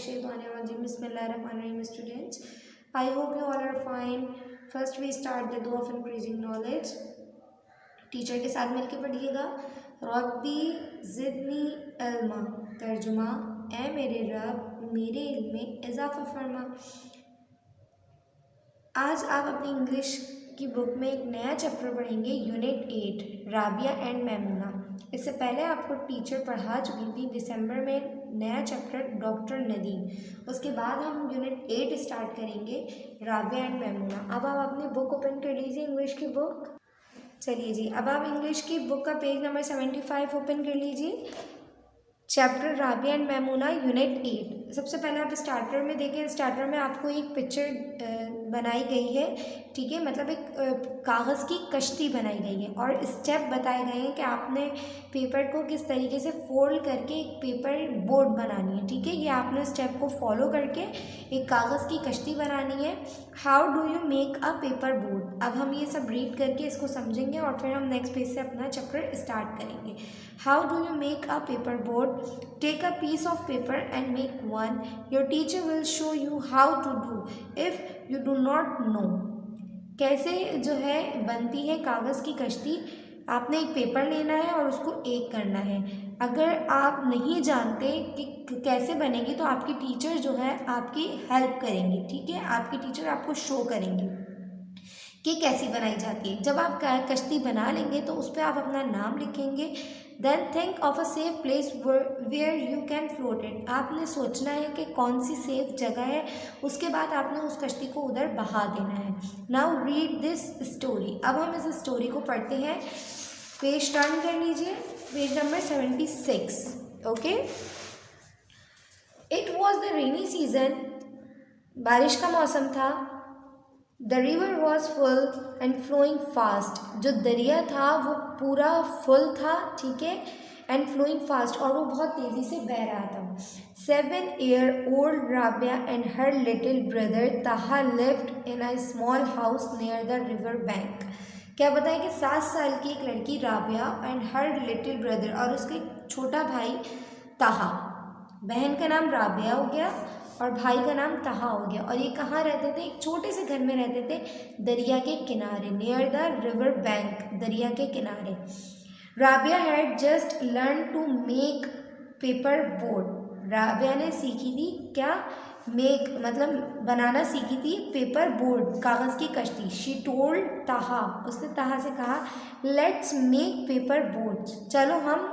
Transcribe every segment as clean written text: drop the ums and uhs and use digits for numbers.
Minesh Bismillahirrahmanirrahim students. I hope you all are fine. First we start the dua of increasing knowledge. Teacher के साथ मिलकर पढ़िएगा। रब्बी ज़िदनी इल्मा, तर्जुमा ए मेरे रब मेरे इल्म में इजाफ़ा फरमा। आज आप अपनी इंग्लिश की बुक में एक नया चैप्टर पढ़ेंगे, यूनिट 8 राबिया एंड मैमूना। इससे पहले आपको टीचर पढ़ा चुकी थी दिसंबर में नया चैप्टर डॉक्टर नदीम। उसके बाद हम यूनिट 8 स्टार्ट करेंगे राबिया एंड मैमूना। अब आप अपनी बुक ओपन कर लीजिए, इंग्लिश की बुक। चलिए जी, अब आप इंग्लिश की बुक का पेज नंबर 75 ओपन कर लीजिए। Chapter Rabia and Maimoona unit 8। सबसे पहले आप स्टार्टर में देखें, स्टार्टर में आपको एक पिक्चर बनाई गई है, ठीक है, मतलब एक कागज़ की कश्ती बनाई गई है और स्टेप बताए गए हैं कि आपने पेपर को किस तरीके से फोल्ड करके एक पेपर बोर्ड बनानी है, ठीक है। ये आपने स्टेप को फॉलो करके एक कागज़ की कश्ती बनानी है। How do you make a paper board. अब हम ये सब रीड करके इसको समझेंगे और फिर हम नेक्स्ट पेज से अपना चैप्टर स्टार्ट करेंगे। How do you make a paper board. Take a piece of paper and make one. Your teacher will show you how to do if you do not know. कैसे जो है बनती है कागज़ की कश्ती। आपने एक पेपर लेना है और उसको एक करना है। अगर आप नहीं जानते कि कैसे बनेगी तो आपकी टीचर जो है आपकी हेल्प करेंगी, ठीक है। आपकी टीचर आपको शो करेंगी कि कैसी बनाई जाती है। जब आप कश्ती बना लेंगे तो उस पर आप अपना नाम लिखेंगे। Then think of a safe place where you can float it. आपने सोचना है कि कौन सी सेफ जगह है, उसके बाद आपने उस कश्ती को उधर बहा देना है। Now read this story. अब हम इस स्टोरी को पढ़ते हैं। पेज टर्न कर लीजिए, page number 76। Okay. It was the rainy season. बारिश का मौसम था। The river was full and flowing fast. जो दरिया था वो पूरा फुल था, ठीक है, एंड फ्लोइंग फास्ट, और वो बहुत तेज़ी से बह रहा था। 7-year-old Rabia and her little brother Taha lived in a small house near the river bank. क्या बताएं कि 7 साल की एक लड़की Rabia and her little brother, और उसका एक छोटा भाई ताहा। बहन का नाम राबिया हो गया और भाई का नाम ताहा हो गया। और ये कहाँ रहते थे? एक छोटे से घर में रहते थे, दरिया के किनारे, नियर द रिवर बैंक, दरिया के किनारे। Rabia had just learn to make paper board. Rabia ने सीखी थी क्या? मेक मतलब बनाना सीखी थी पेपर बोर्ड, कागज़ की कश्ती। शी टोल्ड ताहा, उसने ताहा से कहा, लेट्स मेक पेपर बोर्ड, चलो हम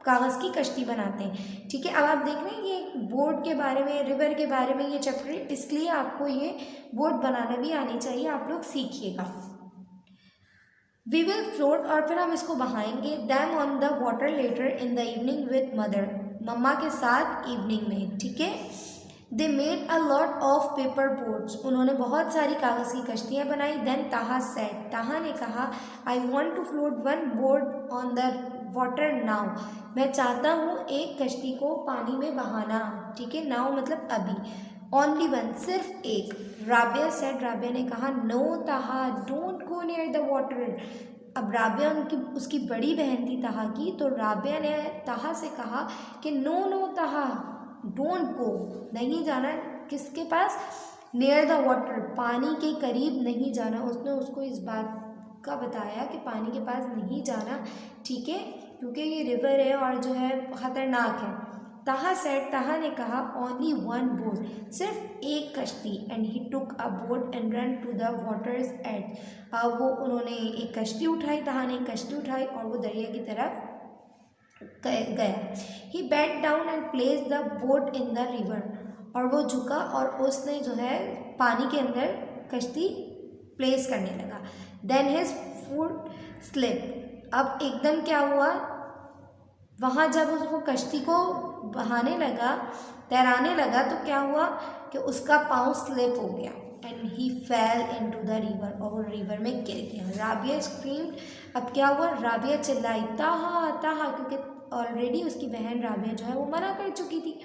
कागज़ की कश्ती बनाते हैं, ठीक है। अब आप देख रहे हैं ये बोर्ड के बारे में, रिवर के बारे में ये चैप्टर, इसलिए आपको ये बोर्ड बनाना भी आनी चाहिए, आप लोग सीखिएगा। वी विल फ्लोट, और फिर हम इसको बहाएंगे। Them on the water later in the evening with mother, मम्मा के साथ इवनिंग में, ठीक है। They made a lot of paper boards, उन्होंने बहुत सारी कागज़ की कश्तियाँ बनाई। देन ताहा सेड, ताहा ने कहा, I want to float one board on the water now, मैं चाहता हूँ एक कश्ती को पानी में बहाना, ठीक है। नाउ मतलब अभी। ओनली वन, सिर्फ एक। राबिया सेड, राबिया ने कहा, नो ताहा don't go near the water. अब राबिया उसकी बड़ी बहन थी ताहा की, तो राबिया ने ताहा से कहा कि नो नो ताहा डोंट गो, नहीं जाना किसके पास? नियर द वाटर, पानी के करीब नहीं जाना। उसने उसको इस बात का बताया कि पानी के पास नहीं जाना, ठीक है, क्योंकि ये रिवर है और जो है ख़तरनाक है। ताहा सेड, ताहा ने कहा, ओनली वन बोट, सिर्फ एक कश्ती। And he took a boat and run to the water's edge, अब वो उन्होंने एक कश्ती उठाई, ताहा ने एक कश्ती उठाई और वो दरिया की तरफ गया। He bent down and place the boat in the river, और वो झुका और उसने जो है पानी के अंदर कश्ती प्लेस करने लगा। देन हिज फुट स्लिप, अब एकदम क्या हुआ, वहाँ जब उसको कश्ती को बहाने लगा, तैराने लगा, तो क्या हुआ कि उसका पाँव स्लिप हो गया। And he fail into the river, और वो रिवर में गिर गया। राबिया स्क्रीम्ड, अब क्या हुआ, राबिया चिल्लाई, ताहा ताहा, क्योंकि ऑलरेडी उसकी बहन राबिया जो है वो मना कर चुकी थी।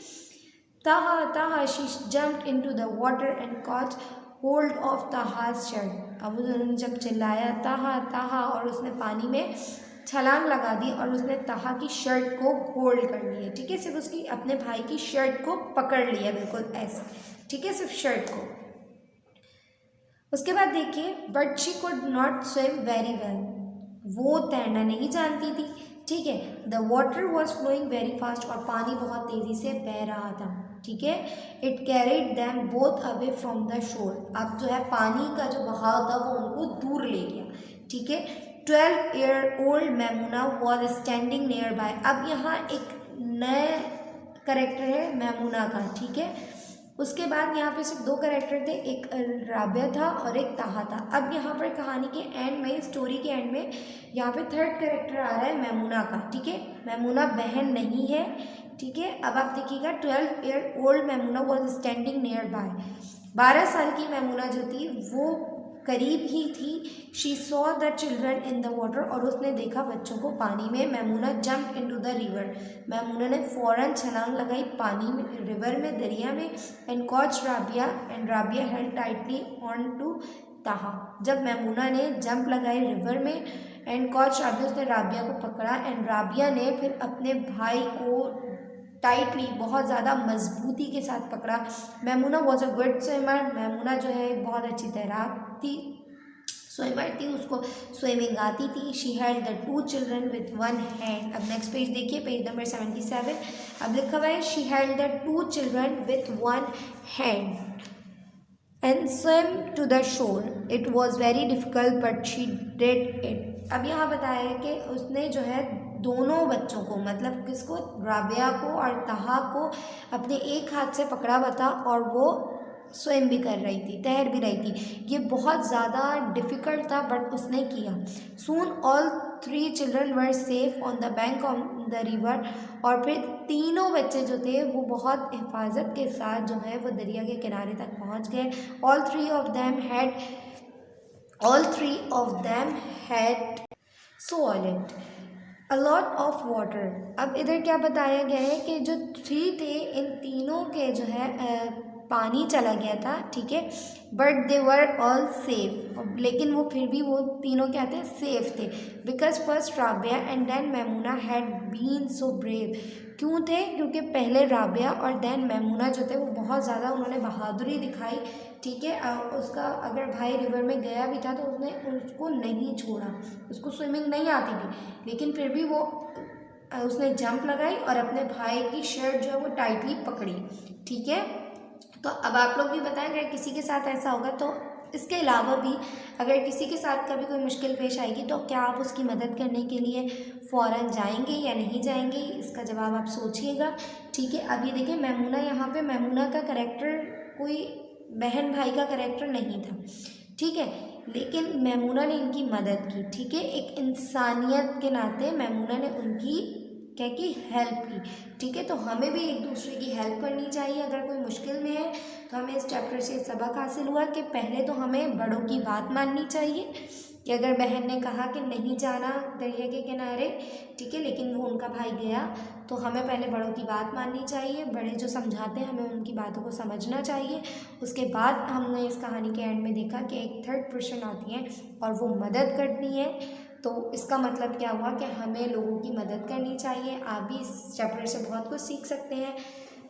Taha Taha, she jumped into the water and caught hold of Taha's shirt. अब उन्होंने जब चिल्लाया ताहा ताहा और उसने पानी में छलांग लगा दी और उसने ताहा की शर्ट को होल्ड कर लिया, ठीक है, सिर्फ उसकी अपने भाई की शर्ट को पकड़ लिया, बिल्कुल ऐसे, ठीक है, सिर्फ शर्ट को। उसके बाद देखिए, but she could not swim very well, वो तैरना नहीं जानती थी, ठीक है। The water was flowing very fast, और पानी बहुत तेज़ी से बह रहा था, ठीक है। It carried them both away from the shore, अब जो है पानी का जो बहाव था वो उनको दूर ले गया, ठीक है। 12-year-old Maimoona was standing near by, अब यहाँ एक नए करेक्टर है मैमूना का, ठीक है। उसके बाद यहाँ पे सिर्फ 2 कैरेक्टर थे, एक राबिया था और एक ताहा था। अब यहाँ पर कहानी के एंड में, स्टोरी के एंड में यहाँ पे 3rd कैरेक्टर आ रहा है मैमूना का, ठीक है। मैमूना बहन नहीं है, ठीक है। अब आप देखिएगा, 12-year-old Maimoona was standing near by, 12 साल की मैमूना जो थी वो करीब ही थी। She saw the children in the water, और उसने देखा बच्चों को पानी में। Maimoona jump into the river, Maimoona ने फ़ौरन छलांग लगाई पानी में, रिवर में, दरिया में। And caught Rabia, and Rabia held tightly on to Taha, जब मैमूना ने जंप लगाई रिवर में, एंड कॉच राबिया, उसने राबिया को पकड़ा, एंड राबिया ने फिर अपने भाई को टाइटली, बहुत ज़्यादा मजबूती के साथ पकड़ा। Maimoona was a good swimmer, Maimoona जो है एक बहुत अच्छी तैराक थी, स्विमर थी, उसको स्विमिंग आती थी। She had the 2 children with 1 hand. अब नेक्स्ट पेज देखिए, पेज नंबर 77। अब लिखा हुआ है, she had the 2 children with 1 hand and swim to the shore, it was very difficult but she did it. अब यहाँ बताया है कि उसने जो है दोनों बच्चों को, मतलब किसको, राबिया को और ताहा को, अपने एक हाथ से पकड़ा हुआ था और वो स्विम भी कर रही थी, तैर भी रही थी। ये बहुत ज़्यादा डिफ़िकल्ट था बट उसने किया। सून all 3 children were safe on the bank of the river, और फिर तीनों बच्चे जो थे वो बहुत हिफाजत के साथ जो है वो दरिया के किनारे तक पहुंच गए। All three of them had swallowed a lot of water। अब इधर क्या बताया गया है कि जो 3 थे, इन तीनों के जो है पानी चला गया था, ठीक है, but they were all safe, लेकिन वो फिर भी वो तीनों क्या थे, सेफ थे। Because first Rabia and then Maimuna had been so brave, क्यों थे, क्योंकि पहले राबिया और देन मैमूना जो थे वो बहुत ज़्यादा उन्होंने बहादुरी दिखाई, ठीक है। उसका अगर भाई रिवर में गया भी था तो उसने उसको नहीं छोड़ा, उसको स्विमिंग नहीं आती थी, लेकिन फिर भी वो उसने जंप लगाई और अपने भाई की शर्ट जो है वो टाइटली पकड़ी, ठीक है। तो अब आप लोग भी बताएं, अगर किसी के साथ ऐसा होगा तो इसके अलावा भी अगर किसी के साथ कभी कोई मुश्किल पेश आएगी तो क्या आप उसकी मदद करने के लिए फ़ौरन जाएंगे या नहीं जाएंगे, इसका जवाब आप सोचिएगा, ठीक है। अब ये देखिए, मैमूना, यहाँ पे मैमूना का करैक्टर कोई बहन भाई का करैक्टर नहीं था, ठीक है, लेकिन मैमूना ने इनकी मदद की, ठीक है। एक इंसानियत के नाते मैमूना ने उनकी क्या की, हेल्प की, ठीक है। तो हमें भी एक दूसरे की हेल्प करनी चाहिए। अगर कोई मुश्किल में है तो हमें इस चैप्टर से सबक हासिल हुआ कि पहले तो हमें बड़ों की बात माननी चाहिए, कि अगर बहन ने कहा कि नहीं जाना दरिया के किनारे, ठीक है, लेकिन वो उनका भाई गया, तो हमें पहले बड़ों की बात माननी चाहिए। बड़े जो समझाते हैं हमें उनकी बातों को समझना चाहिए। उसके बाद हमने इस कहानी के एंड में देखा कि एक 3rd पर्सन आती है और वो मदद करती है, तो इसका मतलब क्या हुआ कि हमें लोगों की मदद करनी चाहिए। आप भी इस चैप्टर से बहुत कुछ सीख सकते हैं।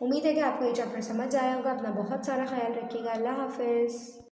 उम्मीद है कि आपको ये चैप्टर समझ आया होगा। अपना बहुत सारा ख्याल रखिएगा। अल्लाह हाफिज़।